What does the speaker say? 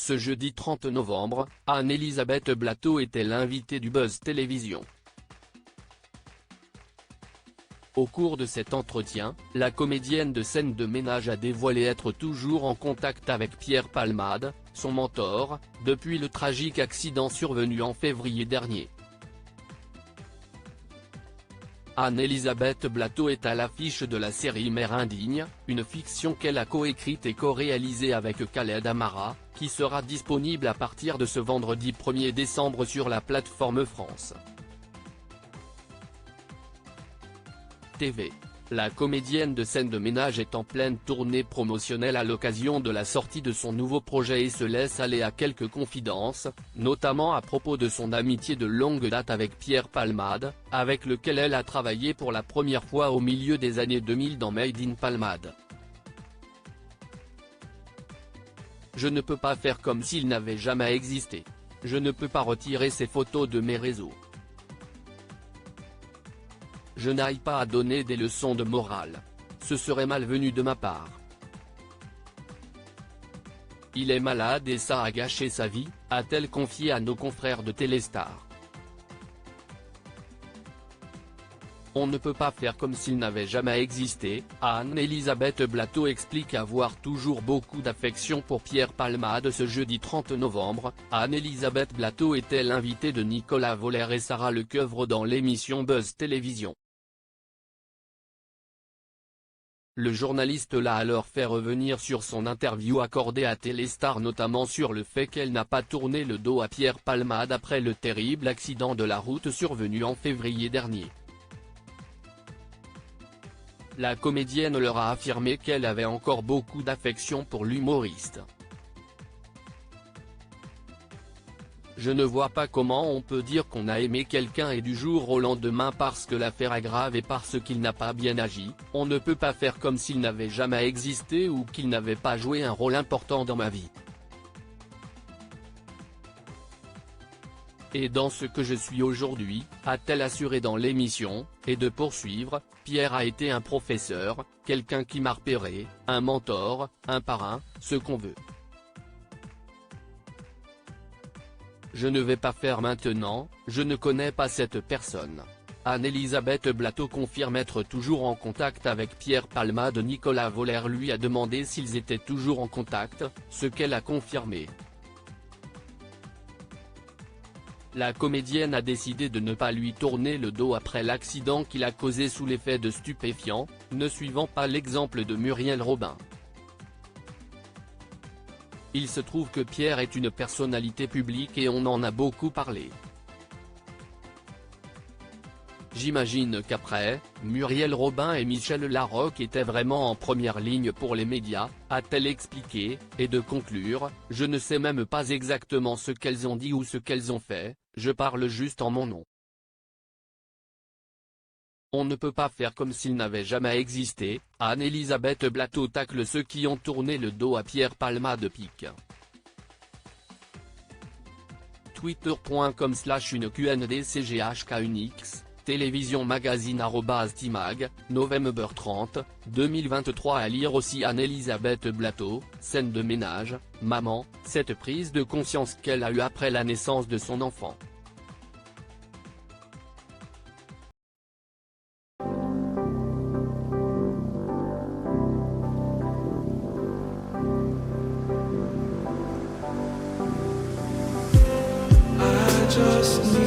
Ce jeudi 30 novembre, Anne-Elisabeth Blateau était l'invitée du Buzz Télévision. Au cours de cet entretien, la comédienne de scène de ménage a dévoilé être toujours en contact avec Pierre Palmade, son mentor, depuis le tragique accident survenu en février dernier. Anne-Elisabeth Blateau est à l'affiche de la série Mère indigne, une fiction qu'elle a coécrite et co-réalisée avec Khaled Amara, qui sera disponible à partir de ce vendredi 1er décembre sur la plateforme France TV. La comédienne de scène de ménage est en pleine tournée promotionnelle à l'occasion de la sortie de son nouveau projet et se laisse aller à quelques confidences, notamment à propos de son amitié de longue date avec Pierre Palmade, avec lequel elle a travaillé pour la première fois au milieu des années 2000 dans Made in Palmade. Je ne peux pas faire comme s'il n'avait jamais existé. Je ne peux pas retirer ces photos de mes réseaux. Je n'aille pas à donner des leçons de morale. Ce serait malvenu de ma part. Il est malade et ça a gâché sa vie, a-t-elle confié à nos confrères de Téléstar. On ne peut pas faire comme s'il n'avait jamais existé. Anne-Elisabeth Blateau explique avoir toujours beaucoup d'affection pour Pierre Palmade. Ce jeudi 30 novembre, Anne-Elisabeth Blateau était l'invitée de Nicolas Voller et Sarah Lecoeuvre dans l'émission Buzz Télévision. Le journaliste l'a alors fait revenir sur son interview accordée à Téléstar, notamment sur le fait qu'elle n'a pas tourné le dos à Pierre Palmade après le terrible accident de la route survenu en février dernier. La comédienne leur a affirmé qu'elle avait encore beaucoup d'affection pour l'humoriste. Je ne vois pas comment on peut dire qu'on a aimé quelqu'un et du jour au lendemain parce que l'affaire est grave et parce qu'il n'a pas bien agi. On ne peut pas faire comme s'il n'avait jamais existé ou qu'il n'avait pas joué un rôle important dans ma vie. Et dans ce que je suis aujourd'hui, a-t-elle assuré dans l'émission, et de poursuivre, Pierre a été un professeur, quelqu'un qui m'a repéré, un mentor, un parrain, ce qu'on veut. Je ne vais pas faire maintenant, je ne connais pas cette personne. Anne-Elisabeth Blateau confirme être toujours en contact avec Pierre Palmade. Nicolas Voller lui a demandé s'ils étaient toujours en contact, ce qu'elle a confirmé. La comédienne a décidé de ne pas lui tourner le dos après l'accident qu'il a causé sous l'effet de stupéfiants, ne suivant pas l'exemple de Muriel Robin. Il se trouve que Pierre est une personnalité publique et on en a beaucoup parlé. J'imagine qu'après, Muriel Robin et Michel Larocque étaient vraiment en première ligne pour les médias, a-t-elle expliqué, et de conclure, je ne sais même pas exactement ce qu'elles ont dit ou ce qu'elles ont fait, je parle juste en mon nom. On ne peut pas faire comme s'il n'avait jamais existé. Anne-Elisabeth Blateau tacle ceux qui ont tourné le dos à Pierre Palmade. Twitter.com/une-QNDCGHKUNX, Télévision Magazine @timag, November 30, 2023. À lire aussi Anne-Elisabeth Blateau, scène de ménage, maman, cette prise de conscience qu'elle a eue après la naissance de son enfant. Just need